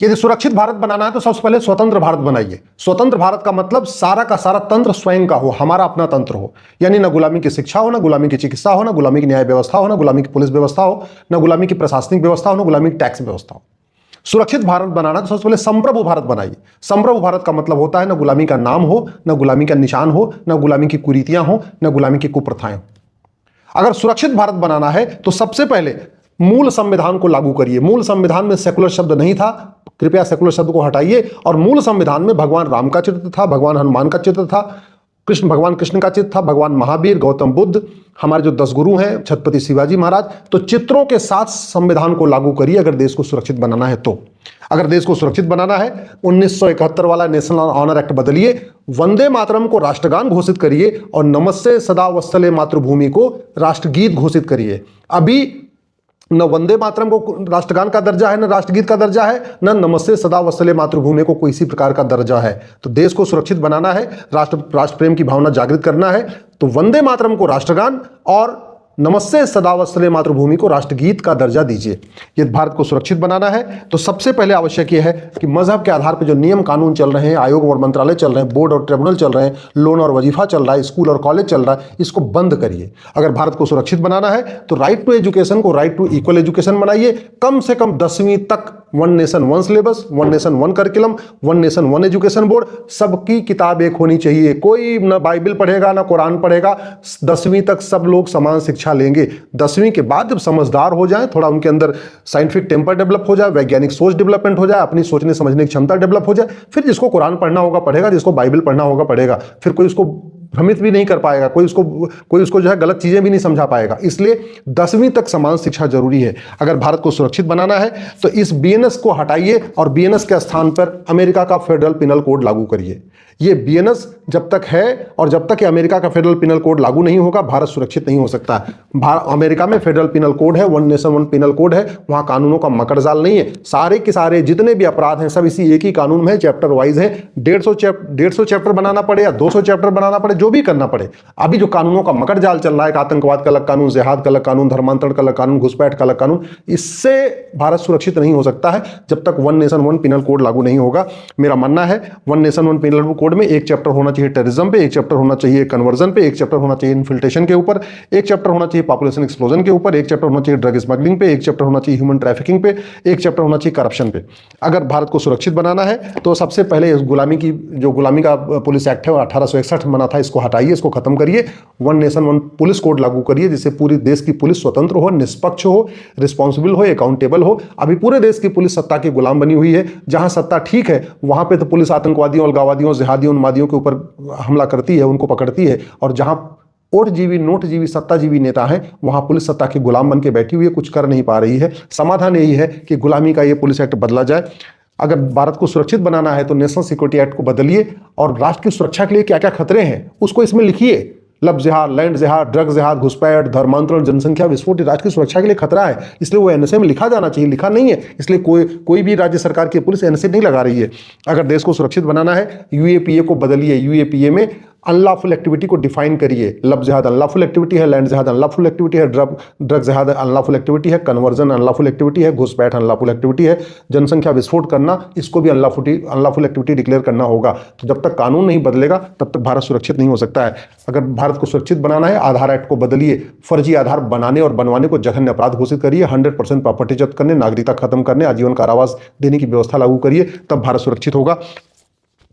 यदि सुरक्षित भारत बनाना है तो सबसे पहले स्वतंत्र भारत बनाइए। स्वतंत्र भारत का मतलब सारा का सारा तंत्र स्वयं का हो, हमारा अपना तंत्र हो, यानी ना गुलामी की शिक्षा हो, ना गुलामी की चिकित्सा हो, ना गुलामी की न्याय व्यवस्था हो, ना गुलामी की पुलिस व्यवस्था हो, ना गुलामी की प्रशासनिक व्यवस्था हो, ना गुलामी की टैक्स व्यवस्था हो। सुरक्षित भारत बनाना तो सबसे पहले संप्रभु भारत बनाइए। संप्रभु भारत का मतलब होता है ना गुलामी का नाम हो, ना गुलामी का निशान हो, ना गुलामी की कुरीतियां हो, ना गुलामी की कुप्रथाएं हो। अगर सुरक्षित भारत बनाना है तो सबसे पहले मूल संविधान को लागू करिए। मूल संविधान में सेकुलर शब्द नहीं था, कृपया सेकुलर शब्द को हटाइए, और मूल संविधान में भगवान राम का चित्र था, भगवान हनुमान का चित्र था, भगवान कृष्ण का चित्र था, भगवान महावीर, गौतम बुद्ध, हमारे जो 10 गुरु हैं, छत्रपति शिवाजी महाराज। तो चित्रों के साथ संविधान को लागू करिए अगर देश को सुरक्षित बनाना है तो। अगर देश को सुरक्षित बनाना है 1971 वाला नेशनल ऑनर एक्ट बदलिए, वंदे मातरम को राष्ट्रगान घोषित करिए और नमस्ते सदा वत्सले मातृभूमि को राष्ट्रगीत घोषित करिए। अभी न वंदे मातरम को राष्ट्रगान का दर्जा है, न राष्ट्रगीत का दर्जा है, न नमस्ते सदा वत्सले मातृभूमि को कोई इसी प्रकार का दर्जा है। तो देश को सुरक्षित बनाना है, राष्ट्र प्रेम की भावना जागृत करना है, तो वंदे मातरम को राष्ट्रगान और नमस्ते सदा वत्सले मातृभूमि को राष्ट्रगीत का दर्जा दीजिए। यदि भारत को सुरक्षित बनाना है तो सबसे पहले आवश्यक यह है कि मजहब के आधार पर जो नियम कानून चल रहे हैं, आयोग और मंत्रालय चल रहे हैं, बोर्ड और ट्रिब्यूनल चल रहे हैं, लोन और वजीफा चल रहा है, स्कूल और कॉलेज चल रहा है, इसको बंद करिए। अगर भारत को सुरक्षित बनाना है तो राइट टू एजुकेशन को राइट टू इक्वल एजुकेशन बनाइए। कम से कम 10वीं तक one nation one syllabus, one nation one curriculum, one nation one education board, सबकी किताब एक होनी चाहिए। कोई ना बाइबल पढ़ेगा ना कुरान पढ़ेगा, 10वीं तक सब लोग समान शिक्षा लेंगे। 10वीं के बाद जब समझदार हो जाए, थोड़ा उनके अंदर साइंटिफिक टेम्पर डेवलप हो जाए, वैज्ञानिक सोच डेवलपमेंट हो जाए, अपनी सोचने समझने की क्षमता डेवलप हो जाए, फिर जिसको कुरान पढ़ना होगा पढ़ेगा, जिसको बाइबल पढ़ना होगा पढ़ेगा। फिर कोई उसको भ्रमित भी नहीं कर पाएगा, कोई उसको जो है गलत चीजें भी नहीं समझा पाएगा। इसलिए 10वीं तक समान शिक्षा जरूरी है। अगर भारत को सुरक्षित बनाना है तो इस बीएनएस को हटाइए और बीएनएस के स्थान पर अमेरिका का फेडरल पिनल कोड लागू करिए। ये बीएनएस जब तक है और जब तक अमेरिका का फेडरल पिनल कोड लागू नहीं होगा, भारत सुरक्षित नहीं हो सकता। अमेरिका में फेडरल पिनल कोड है, one nation one penal code है, वहां कानूनों का मकड़जाल नहीं है। सारे के सारे जितने भी अपराध हैं सब इसी एक ही कानून में है, चैप्टर वाइज है। 150 चैप्टर बनाना पड़े या 200 चैप्टर बनाना पड़े, जो भी करना पड़े। अभी जो कानूनों का मकड़जाल चल रहा है, आतंकवाद का अलग कानून, जिहाद का अलग कानून, धर्मांतरण का अलग कानून, घुसपैठ का अलग कानून, इससे भारत सुरक्षित नहीं हो सकता है जब तक one nation one penal code लागू नहीं होगा। मेरा मानना है one nation one penal code में एक चैप्टर होना चाहिए टेररिज्म पे, एक चैप्टर होना चाहिए कन्वर्जन पे, एक चैप्टर होना चाहिए इन्फिल्ट्रेशन के ऊपर, एक चैप्टर होना चाहिए पॉपुलेशन एक्सप्लोजन के ऊपर, एक चैप्टर होना चाहिए ड्रग स्मगलिंग पे, एक चैप्टर होना चाहिए ह्यूमन ट्रैफिकिंग पे, एक चैप्टर होना चाहिए करप्शन पे। अगर भारत को सुरक्षित बनाना है तो सबसे पहले इस गुलामी का पुलिस एक्ट है 1861 बना था, इसको हटाइए, इसको खत्म करिए। One nation one police code लागू करिए जिससे पूरी देश की पुलिस स्वतंत्र हो, निष्पक्ष हो, रिस्पॉन्सिबल हो, अकाउंटेबल हो। अभी पूरे देश की पुलिस सत्ता की गुलाम बनी हुई है। जहां सत्ता ठीक है वहां पे तो पुलिस आतंकवादियों, अलगावादियों, जिहादियों, उन्मादियों के ऊपर हमला करती है, उनको पकड़ती है, और जहां ओटजीवी नोटजीवी सत्ताजीवी नेता हैं वहां पुलिस सत्ता के गुलाम बन के बैठी हुई है, कुछ कर नहीं पा रही है। समाधान यही है कि गुलामी का ये पुलिस एक्ट बदला जाए। अगर भारत को सुरक्षित बनाना है तो नेशनल सिक्योरिटी एक्ट को बदलिए और राष्ट्र की सुरक्षा के लिए क्या क्या खतरे हैं उसको इसमें लिखिए। लब जिहाद, लैंड जिहाद, ड्रग जिहाद, घुसपैठ, धर्मांतरण, जनसंख्या विस्फोट राष्ट्र की सुरक्षा के लिए खतरा है, इसलिए वो एनएसए में लिखा जाना चाहिए। लिखा नहीं है, इसलिए कोई भी राज्य सरकार की पुलिस एनएसए नहीं लगा रही है। अगर देश को सुरक्षित बनाना है यूएपीए को बदलिए। यूएपीए में अनलॉफुल एक्टिविटी को डिफाइन करिए। लब जिहाद अनलॉफुल एक्टिविटी है, लैंड जिहाद अनलॉफुल एक्टिविटी है, ड्रग जिहाद अनलॉफुल एक्टिविटी है, कन्वर्जन अनलॉफुल एक्टिविटी है, घुसपैठ अनलॉफुल एक्टिविटी है, जनसंख्या विस्फोट करना, इसको भी अनलॉफुल एक्टिविटी डिक्लेयर करना होगा। तो जब तक कानून नहीं बदलेगा तब तक भारत सुरक्षित नहीं हो सकता है। अगर भारत को सुरक्षित बनाना है आधार एक्ट को बदलिए। फर्जी आधार बनाने और बनवाने को जघन्य अपराध घोषित करिए। 100% प्रॉपर्टी जब्त करने, नागरिकता खत्म करने, आजीवन कारावास देने की व्यवस्था लागू करिए, तब भारत सुरक्षित होगा।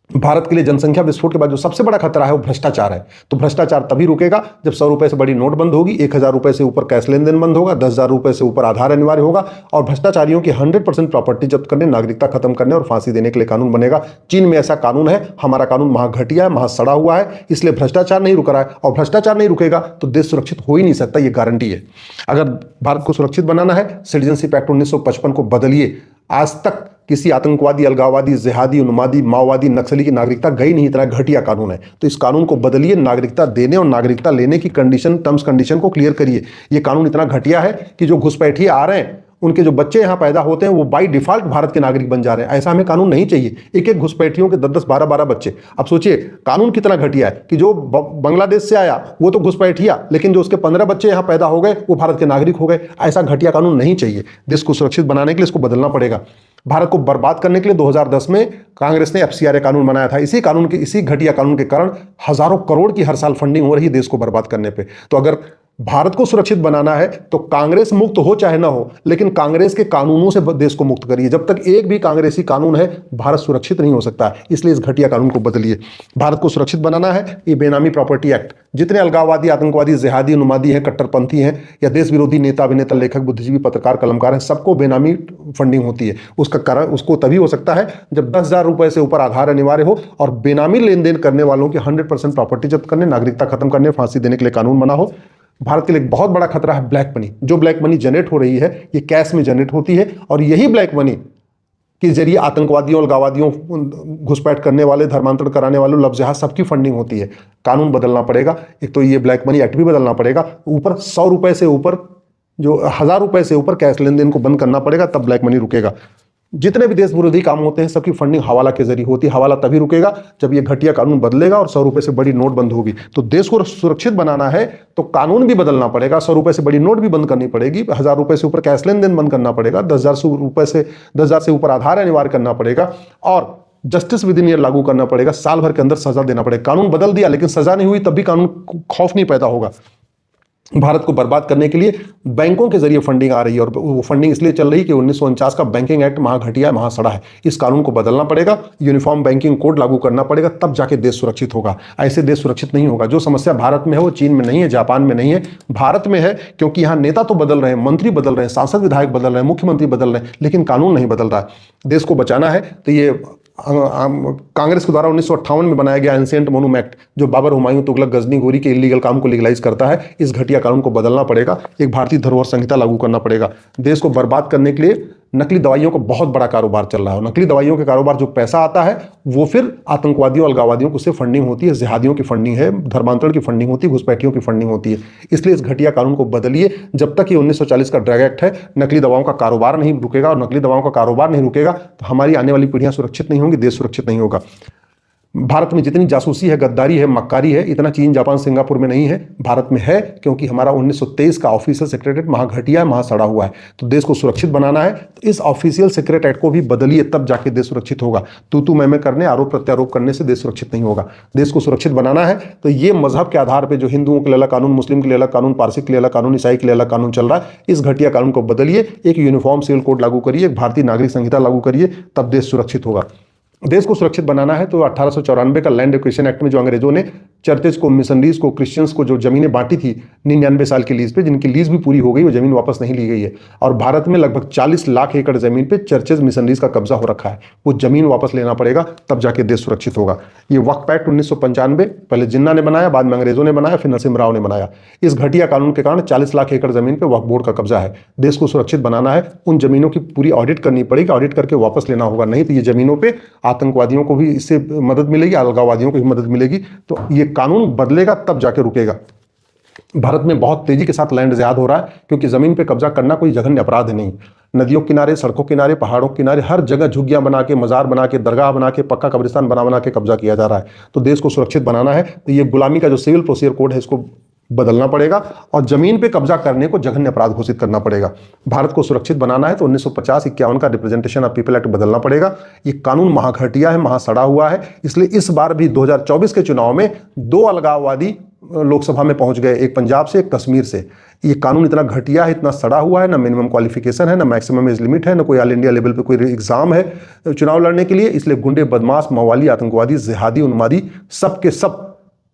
भारत के लिए जनसंख्या विस्फोट के बाद जो सबसे बड़ा खतरा है वो भ्रष्टाचार है। तो भ्रष्टाचार तभी रुकेगा जब 100 रुपए से बड़ी नोट बंद होगी, 1000 रुपए से ऊपर कैश लेन देन बंद होगा, 10,000 रुपए से ऊपर आधार अनिवार्य होगा, और भ्रष्टाचारियों की 100% प्रॉपर्टी जब्त करने, नागरिकता खत्म करने और फांसी देने के लिए कानून बनेगा। चीन में ऐसा कानून है, हमारा कानून वहां घटिया है, वहां सड़ा हुआ है, इसलिए भ्रष्टाचार नहीं रुक रहा है। और भ्रष्टाचार नहीं रुकेगा तो देश सुरक्षित हो ही नहीं सकता, ये गारंटी है। अगर भारत को सुरक्षित बनाना है सिटीजनशिप एक्ट 1955 को बदलिए। आज तक किसी आतंकवादी, अलगाववादी, जिहादी, उन्मादी, माओवादी, नक्सली की नागरिकता गई नहीं, इतना घटिया कानून है। तो इस कानून को बदलिए, नागरिकता देने और नागरिकता लेने की कंडीशन, टर्म्स कंडीशन को क्लियर करिए। ये कानून इतना घटिया है कि जो घुसपैठिए आ रहे हैं उनके जो बच्चे यहाँ पैदा होते हैं वो बाई डिफॉल्ट भारत के नागरिक बन जा रहे हैं। ऐसा हमें कानून नहीं चाहिए। एक एक घुसपैठियों के 10-10, 12-12 बच्चे। अब सोचिए कानून कितना घटिया है कि जो बांग्लादेश से आया वो तो घुसपैठिया, लेकिन जो उसके 15 बच्चे यहाँ पैदा हो गए वो भारत के नागरिक हो गए। ऐसा घटिया कानून नहीं चाहिए। देश को सुरक्षित बनाने के लिए इसको बदलना पड़ेगा। भारत को बर्बाद करने के लिए 2010 में कांग्रेस ने एफसीआरए कानून बनाया था। इसी घटिया कानून के कारण हजारों करोड़ की हर साल फंडिंग हो रही है देश को बर्बाद करने पे। तो अगर भारत को सुरक्षित बनाना है तो कांग्रेस मुक्त हो चाहे ना हो, लेकिन कांग्रेस के कानूनों से देश को मुक्त करिए। जब तक एक भी कांग्रेसी कानून है भारत सुरक्षित नहीं हो सकता है। इसलिए इस घटिया कानून को बदलिए। भारत को सुरक्षित बनाना है। ये बेनामी प्रॉपर्टी एक्ट, जितने अलगाववादी, आतंकवादी, जिहादी, उन्मादी हैं, कट्टरपंथी हैं या देश विरोधी नेता, अभिनेता, लेखक, बुद्धिजीवी, पत्रकार, कलमकार हैं, सबको बेनामी फंडिंग होती है। उसका कारण उसको तभी हो सकता है जब 10,000 रुपए से ऊपर आधार अनिवार्य हो और बेनामी लेन देन करने वालों की 100% प्रॉपर्टी जब्त करने, नागरिकता खत्म करने, फांसी देने के लिए कानून बना हो। भारत के लिए एक बहुत बड़ा खतरा है ब्लैक मनी। जो ब्लैक मनी जनरेट हो रही है ये कैश में जनरेट होती है और यही ब्लैक मनी के जरिए आतंकवादियों, अलगाववादियों, घुसपैठ करने वाले, धर्मांतरण कराने वालों, लफ्ज़ सबकी फंडिंग होती है। कानून बदलना पड़ेगा। एक तो ये ब्लैक मनी एक्ट भी बदलना पड़ेगा। ऊपर 100 रुपए से ऊपर, जो 1000 रुपए से ऊपर कैश लेन देन को बंद करना पड़ेगा, तब ब्लैक मनी रुकेगा। जितने भी देश विरोधी काम होते हैं सबकी फंडिंग हवाला के जरिए होती है। हवाला तभी रुकेगा जब ये घटिया कानून बदलेगा और 100 रुपए से बड़ी नोट बंद होगी। तो देश को सुरक्षित बनाना है तो कानून भी बदलना पड़ेगा। 100 रुपए से बड़ी नोट भी बंद करनी पड़ेगी। 1000 रुपए से ऊपर कैश लेन देन बंद करना पड़ेगा। 10,000 से ऊपर आधार अनिवार्य करना पड़ेगा और जस्टिस विद इन ईयर लागू करना पड़ेगा। साल भर के अंदर सजा देना पड़ेगा। कानून बदल दिया लेकिन सजा नहीं हुई तब भी कानून खौफ नहीं पैदा होगा। भारत को बर्बाद करने के लिए बैंकों के जरिए फंडिंग आ रही है और वो फंडिंग इसलिए चल रही है कि 1949 का बैंकिंग एक्ट महाघटिया है, महासड़ा है। इस कानून को बदलना पड़ेगा। यूनिफॉर्म बैंकिंग कोड लागू करना पड़ेगा, तब जाके देश सुरक्षित होगा। ऐसे देश सुरक्षित नहीं होगा। जो समस्या भारत में है वो चीन में नहीं है, जापान में नहीं है, भारत में है। क्योंकि यहाँ नेता तो बदल रहे हैं, मंत्री बदल रहे हैं, सांसद विधायक बदल रहे हैं, मुख्यमंत्री बदल रहे हैं, लेकिन कानून नहीं बदल रहा है। देश को बचाना है तो ये कांग्रेस के द्वारा 1958 में बनाया गया एंशिएंट मोनूम एक्ट, जो बाबर, हुमायूं, तुगलक, गजनी, घोरी के इलीगल काम को लीगलाइज करता है, इस घटिया कानून को बदलना पड़ेगा। एक भारतीय धरोहर संहिता लागू करना पड़ेगा। देश को बर्बाद करने के लिए नकली दवाइयों का बहुत बड़ा कारोबार चल रहा है। नकली दवाइयों के कारोबार, जो पैसा आता है वो फिर आतंकवादियों, अलगाववादियों को उससे फंडिंग होती है, जिहादियों की फंडिंग है, धर्मांतरण की फंडिंग होती है, घुसपैठियों की फंडिंग होती है। इसलिए इस घटिया कानून को बदलिए। जब तक ये 1940 का ड्रग एक्ट है, नकली दवाओं का कारोबार नहीं रुकेगा और नकली दवाओं का कारोबार नहीं रुकेगा तो हमारी आने वाली पीढ़ियां सुरक्षित नहीं होंगी, देश सुरक्षित नहीं होगा। भारत में जितनी जासूसी है, गद्दारी है, मक्कारी है, इतना चीन, जापान, सिंगापुर में नहीं है, भारत में है। क्योंकि हमारा 1923 का ऑफिशियल सेक्रेटरीट महाघटिया है, महासड़ा हुआ है। तो देश को सुरक्षित बनाना है तो इस ऑफिशियल सेक्रेटरीट को भी बदलिए, तब जाके देश सुरक्षित होगा। तू मैं करने, आरोप प्रत्यारोप करने से देश सुरक्षित नहीं होगा। देश को सुरक्षित बनाना है तो ये मजहब के आधार पर जो हिंदुओं के लिए अलग कानून, मुस्लिम के लिए अलग कानून, पारसी के लिए अलग कानून, ईसाई के लिए अलग कानून चल रहा है, इस घटिया कानून को बदलिए। एक यूनिफॉर्म सिविल कोड लागू करिए, एक भारतीय नागरिक संहिता लागू करिए, तब देश सुरक्षित होगा। देश को सुरक्षित बनाना है तो 1894 का लैंड एक्विजिशन एक्ट में जो अंग्रेजों ने चर्चेज को, मिशनरीज को, क्रिश्चियंस को जो जमीनें बांटी थी 99 साल की लीज पे, जिनकी लीज भी पूरी हो गई, वो जमीन वापस नहीं ली गई है। और भारत में लगभग 40 लाख एकड़ जमीन पे चर्चेज, मिशनरीज का कब्जा हो रखा है। वो जमीन वापस लेना पड़ेगा, तब जाके देश सुरक्षित होगा। ये वक्फ एक्ट 1995 पहले जिन्ना ने बनाया, बाद में अंग्रेजों ने बनाया, फिर नरसिम्हा राव ने बनाया। इस घटिया कानून के कारण 40 लाख एकड़ जमीन पे वक्फ बोर्ड का कब्जा है। देश को सुरक्षित बनाना है, उन जमीनों की पूरी ऑडिट करनी पड़ेगी, ऑडिट करके वापस लेना होगा। नहीं तो ये जमीनों पे आतंकवादियों को भी इससे मदद मिलेगी, अलगाववादियों को भी मदद मिलेगी। तो ये कानून बदलेगा, तब जाके रुकेगा। भारत में बहुत तेजी के साथ लैंड ज़्यादा हो रहा है क्योंकि जमीन पे कब्जा करना कोई जघन्य अपराध नहीं। नदियों किनारे, सड़कों किनारे, पहाड़ों किनारे, हर जगह झुग्गियां बना के, मजार बना के, दरगाह बना के, पक्का कब्रिस्तान बना के कब्जा किया जा रहा है। तो देश को सुरक्षित बनाना है तो ये गुलामी का जो सिविल प्रोसीजर कोड है इसको बदलना पड़ेगा और जमीन पे कब्जा करने को जघन्य अपराध घोषित करना पड़ेगा। भारत को सुरक्षित बनाना है तो 1950-51 का रिप्रेजेंटेशन ऑफ पीपल एक्ट बदलना पड़ेगा। ये कानून महाघटिया है, महासड़ा हुआ है। इसलिए इस बार भी 2024 के चुनाव में 2 अलगाववादी लोकसभा में पहुंच गए, एक पंजाब से, एक कश्मीर से। ये कानून इतना घटिया है, इतना सड़ा हुआ है, ना मिनिमम क्वालिफिकेशन है, ना मैक्सिमम एज लिमिट है, ना कोई ऑल इंडिया लेवल पे कोई एग्जाम है चुनाव लड़ने के लिए। इसलिए गुंडे, बदमाश, मवाली, आतंकवादी, जिहादी, उन्मादी सब के सब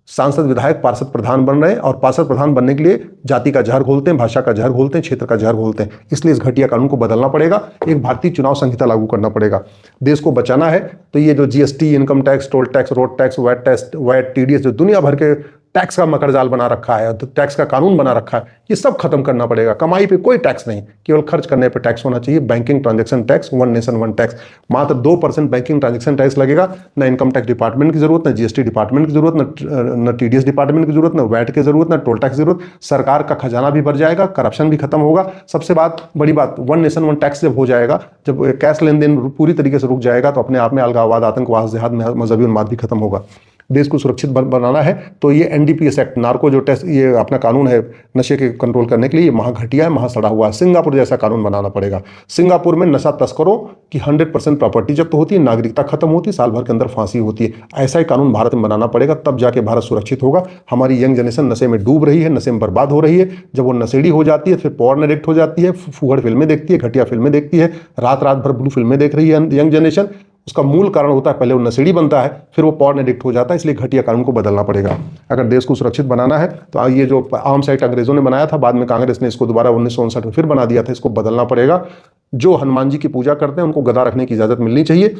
सांसद, विधायक, पार्षद प्रधान बन रहे हैं और पार्षद प्रधान बनने के लिए जाति का जहर घोलते हैं, भाषा का जहर घोलते हैं, क्षेत्र का जहर घोलते हैं। इसलिए इस घटिया कानून को बदलना पड़ेगा, एक भारतीय चुनाव संहिता लागू करना पड़ेगा। देश को बचाना है तो ये जो GST, income tax, toll tax, road tax, VAT, TDS, जो दुनिया भर के टैक्स का मकड़जाल बना रखा है, तो टैक्स का कानून बना रखा है, ये सब खत्म करना पड़ेगा। कमाई पे कोई टैक्स नहीं, केवल खर्च करने पे टैक्स होना चाहिए। Banking transaction tax, one nation one tax, मात्र 2% बैंकिंग ट्रांजैक्शन टैक्स लगेगा। ना इनकम टैक्स डिपार्टमेंट की जरूरत, ना जीएसटी डिपार्टमेंट की जरूरत, न टीडीएस डिपार्टमेंट की जरूरत, ना वैट की जरूरत, ना टोल टैक्स की जरूरत। सरकार का खजाना भी भर जाएगा, करप्शन भी खत्म होगा। सबसे बड़ी बात, वन नेशन वन टैक्स जब हो जाएगा, जब कैश लेन देन पूरी तरीके से रुक जाएगा, तो अपने आप में अलगाववाद, आतंकवाद, जिहाद, मजहबी उन्माद भी खत्म होगा। देश को सुरक्षित बनाना है तो ये एनडीपीएस एक्ट, नार्को जो टेस्ट, ये अपना कानून है नशे के कंट्रोल करने के लिए, महा घटिया है, महा सड़ा हुआ है। सिंगापुर जैसा कानून बनाना पड़ेगा। सिंगापुर में नशा तस्करों की 100% प्रॉपर्टी जब्त होती है, नागरिकता खत्म होती है, साल भर के अंदर फांसी होती है। ऐसा ही कानून भारत में बनाना पड़ेगा, तब जाके भारत सुरक्षित होगा। हमारी यंग जनरेशन नशे में डूब रही है, नशे में बर्बाद हो रही है। जब वो नशेड़ी हो जाती है, फिर पॉर्न एडिक्ट हो जाती है, फूहड़ फिल्में देखती है, घटिया फिल्में देखती है, रात रात भर ब्लू फिल्में देख रही है यंग जनरेशन। उसका मूल कारण होता है, पहले वो नशेड़ी बनता है, फिर वो पॉर्न एडिक्ट हो जाता है। इसलिए घटिया कानून को बदलना पड़ेगा अगर देश को सुरक्षित बनाना है। तो ये जो आर्म्स एक्ट अंग्रेजों ने बनाया था, बाद में कांग्रेस ने इसको दोबारा 1959 में फिर बना दिया था, इसको बदलना पड़ेगा। जो हनुमान जी की पूजा करते हैं उनको गदा रखने की इजाजत मिलनी चाहिए।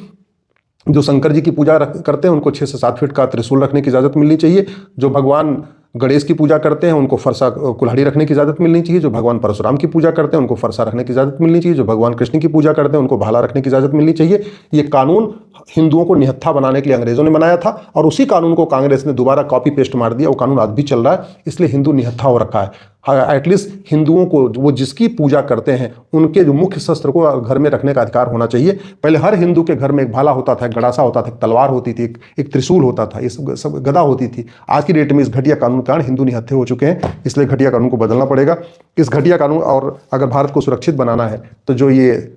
जो शंकर जी की पूजा करते हैं उनको 6 से 7 फीट का त्रिशूल रखने की इजाजत मिलनी चाहिए। जो भगवान गणेश की पूजा करते हैं उनको फरसा कुल्हाड़ी रखने की इजाजत मिलनी चाहिए। जो भगवान परशुराम की पूजा करते हैं उनको फरसा रखने की इजाजत मिलनी चाहिए। जो भगवान कृष्ण की पूजा करते हैं उनको भाला रखने की इजाजत मिलनी चाहिए। ये कानून हिंदुओं को निहत्था बनाने के लिए अंग्रेजों ने बनाया था, और उसी कानून को कांग्रेस ने दोबारा कॉपी पेस्ट मार दिया। वो कानून आज भी चल रहा है, इसलिए हिंदू निहत्था हो रखा है। एटलीस्ट हिंदुओं को वो जिसकी पूजा करते हैं उनके जो मुख्य शस्त्र को घर में रखने का अधिकार होना चाहिए। पहले हर हिंदू के घर में एक भाला होता था, एक गड़ासा होता था, एक तलवार होती थी, एक त्रिशूल होता था, ये सब गदा होती थी। आज की डेट में इस घटिया कानून के कारण हिंदू निहत्थे हो चुके हैं, इसलिए घटिया कानून को बदलना पड़ेगा। इस घटिया कानून, और अगर भारत को सुरक्षित बनाना है तो जो ये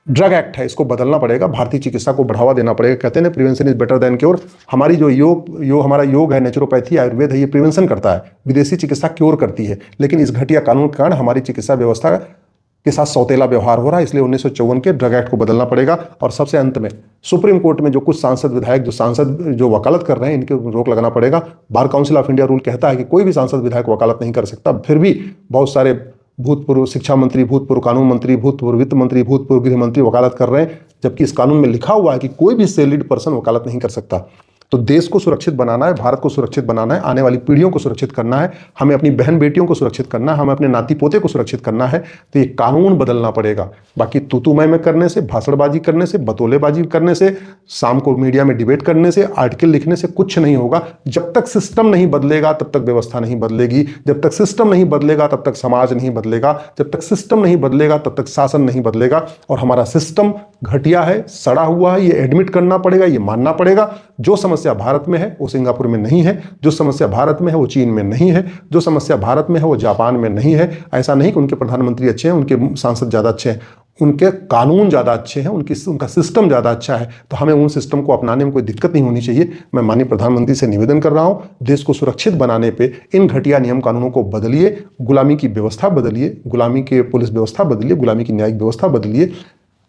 ड्रग एक्ट है इसको बदलना पड़ेगा। भारतीय चिकित्सा को बढ़ावा देना पड़ेगा। कहते हैं prevention is better than cure. हमारी जो हमारा योग है, नेचुरोपैथी, आयुर्वेद है, ये प्रिवेंशन करता है। विदेशी चिकित्सा क्योर करती है। लेकिन इस घटिया कानून के कारण हमारी चिकित्सा व्यवस्था के साथ सौतेला व्यवहार हो रहा है, इसलिए 1954 के ड्रग एक्ट को बदलना पड़ेगा। और सबसे अंत में सुप्रीम कोर्ट में जो कुछ सांसद विधायक जो वकालत कर रहे हैं, इनके रोक लगाना पड़ेगा। Bar council of India rule कहता है कि कोई भी सांसद विधायक वकालत नहीं कर सकता। फिर भी बहुत सारे भूतपूर्व शिक्षा मंत्री, भूतपूर्व कानून मंत्री, भूतपूर्व वित्त मंत्री, भूतपूर्व गृह मंत्री वकालत कर रहे हैं, जबकि इस कानून में लिखा हुआ है कि कोई भी सैलरीड पर्सन वकालत नहीं कर सकता। तो देश को सुरक्षित बनाना है, भारत को सुरक्षित बनाना है, आने वाली पीढ़ियों को सुरक्षित करना है, हमें अपनी बहन बेटियों को सुरक्षित करना है, हमें अपने नाती पोते को सुरक्षित करना है। तो ये कानून बदलना पड़ेगा। बाकी तू मैं करने से, भाषणबाजी करने से, बतौलेबाजी करने से, शाम को मीडिया में डिबेट करने से, आर्टिकल लिखने से कुछ नहीं होगा। जब तक सिस्टम नहीं बदलेगा तब तक व्यवस्था नहीं बदलेगी। जब तक सिस्टम नहीं बदलेगा तब तक समाज नहीं बदलेगा। जब तक सिस्टम नहीं बदलेगा तब तक शासन नहीं बदलेगा। और हमारा सिस्टम घटिया है, सड़ा हुआ है, ये एडमिट करना पड़ेगा, ये मानना पड़ेगा। जो समस्या भारत में है वो सिंगापुर में नहीं है, जो समस्या भारत में है वो चीन में नहीं है, जो समस्या भारत में है वो जापान में नहीं है। ऐसा नहीं कि उनके प्रधानमंत्री अच्छे हैं, उनके सांसद ज़्यादा अच्छे हैं, उनके कानून ज़्यादा अच्छे हैं, उनका सिस्टम ज़्यादा अच्छा है। तो हमें उन सिस्टम को अपनाने में कोई दिक्कत नहीं होनी चाहिए। मैं माननीय प्रधानमंत्री से निवेदन कर रहा हूँ, देश को सुरक्षित बनाने पे इन घटिया नियम कानूनों को बदलिए, गुलामी की व्यवस्था बदलिए, गुलामी के पुलिस व्यवस्था बदलिए, गुलामी की न्यायिक व्यवस्था बदलिए,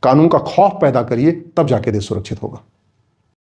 कानून का खौफ पैदा करिए, तब जाके देश सुरक्षित होगा।